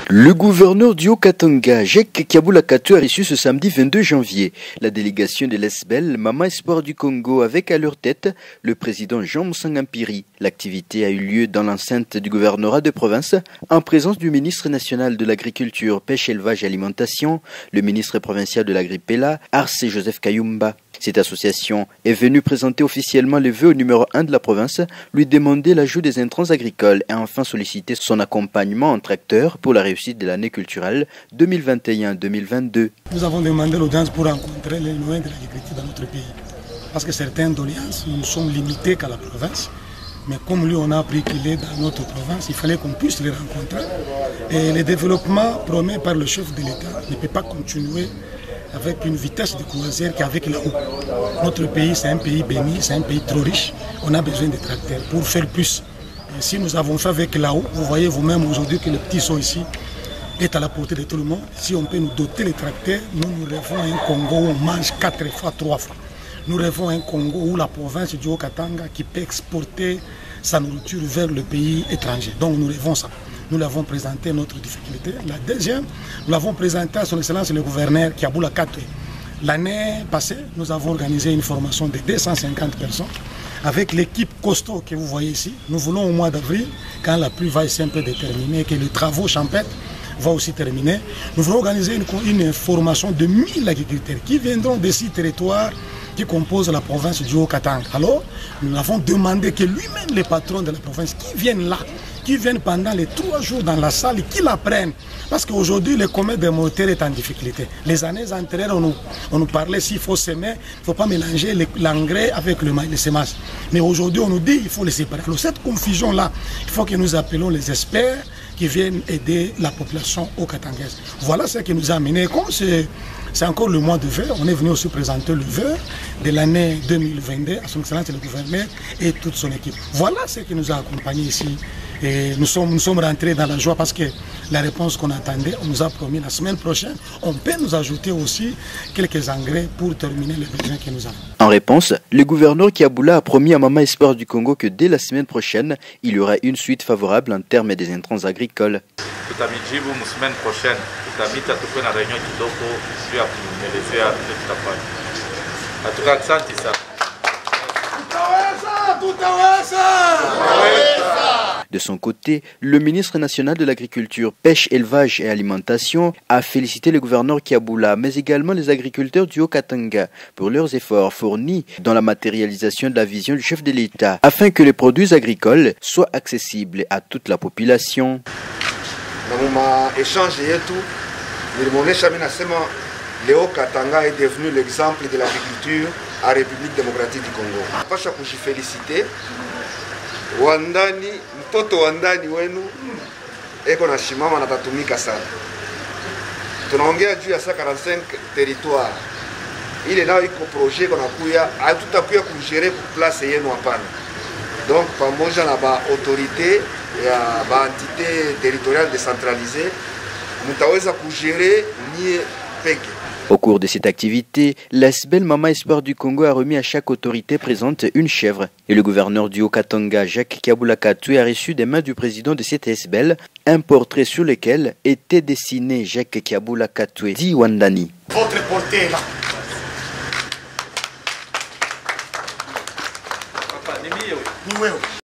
Le gouverneur du Haut-Katanga, Jacques Kiabula Kato, a reçu ce samedi 22 janvier la délégation de l'ESBEL, Maman Espoir du Congo, avec à leur tête le président Jean Musangampiri. L'activité a eu lieu dans l'enceinte du gouvernorat de province, en présence du ministre national de l'Agriculture, Pêche, Élevage et Alimentation, le ministre provincial de l'Agripela, Arce Joseph Kayumba. Cette association est venue présenter officiellement les vœux au numéro 1 de la province, lui demander l'ajout des intrants agricoles et enfin solliciter son accompagnement en tracteur pour la réussite de l'année culturelle 2021-2022. Nous avons demandé l'audience pour rencontrer les lois de l'agriculture dans notre pays. Parce que certaines doléances, nous sommes limités qu'à la province. Mais comme lui, on a appris qu'il est dans notre province, il fallait qu'on puisse les rencontrer. Et le développement promis par le chef de l'État ne peut pas continuer avec une vitesse de croisière qu'avec là-haut. Notre pays, c'est un pays béni, c'est un pays trop riche. On a besoin de tracteurs pour faire plus. Et si nous avons fait avec là-haut, vous voyez vous-même aujourd'hui que le petit son ici est à la portée de tout le monde. Si on peut nous doter les tracteurs, nous rêvons à un Congo où on mange 4 fois, 3 fois. Nous rêvons à un Congo où la province du Haut-Katanga qui peut exporter sa nourriture vers le pays étranger. Donc nous rêvons ça. Nous l'avons présenté notre difficulté. La deuxième, nous l'avons présenté à son excellence le gouverneur Kiabula Kato. L'année passée, nous avons organisé une formation de 250 personnes avec l'équipe costaud que vous voyez ici. Nous voulons au mois d'avril, quand la pluie va être un peu déterminée, que les travaux champêtres vont aussi terminer, nous voulons organiser une formation de 1000 agriculteurs qui viendront de 6 territoires qui composent la province du Haut-Katanga. Alors, nous avons demandé que lui-même, les patrons de la province, qui viennent là, qui viennent pendant les 3 jours dans la salle et qui l'apprennent. Parce qu'aujourd'hui, le commerce des moteurs est en difficulté. Les années antérieures, on nous parlait s'il faut semer, il ne faut pas mélanger l'engrais avec les semences. Mais aujourd'hui, on nous dit qu'il faut les séparer. Alors, cette confusion-là, il faut que nous appelons les experts qui viennent aider la population haut-katangaise. Voilà ce qui nous a amené. Comme c'est encore le mois de vœux, on est venu aussi présenter le vœu de l'année 2022 à son excellence le gouverneur et toute son équipe. Voilà ce qui nous a accompagnés ici. Et nous sommes rentrés dans la joie parce que la réponse qu'on attendait, on nous a promis la semaine prochaine, on peut nous ajouter aussi quelques engrais pour terminer les besoins que nous avons. En réponse, le gouverneur Kiabula a promis à Maman Espoir du Congo que dès la semaine prochaine, il y aura une suite favorable en termes des intrants agricoles. Tutamijibu semaine prochaine, tutamita tukue na réunion kidogo juu ya kuelezea vile tutafanya. Hatuka asante sana. De son côté, le ministre national de l'Agriculture, Pêche, Élevage et Alimentation a félicité le gouverneur Kiabula, mais également les agriculteurs du Haut-Katanga pour leurs efforts fournis dans la matérialisation de la vision du chef de l'État, afin que les produits agricoles soient accessibles à toute la population. Le Haut-Katanga est devenu l'exemple de l'agriculture en République démocratique du Congo. Pasha kujiféliciter wandani mtoto wandani wenu eko na shimama na tatumika sana. Tunaongea juu ya 45 territoire. Ile nao iko projet kuna kuya hatutakuya kugere ku place yenu hapana. Donc pamoja na ba autorité ya ba entité territoriale décentralisée mtaweza kugere nie peke. Au cours de cette activité, l'ESBEL Maman Espoir du Congo a remis à chaque autorité présente une chèvre. Et le gouverneur du Haut-Katanga, Jacques Kiabula Kato, a reçu des mains du président de cette ESBEL un portrait sur lequel était dessiné Jacques Kiabula Kato dit Wandani. Votre portrait là.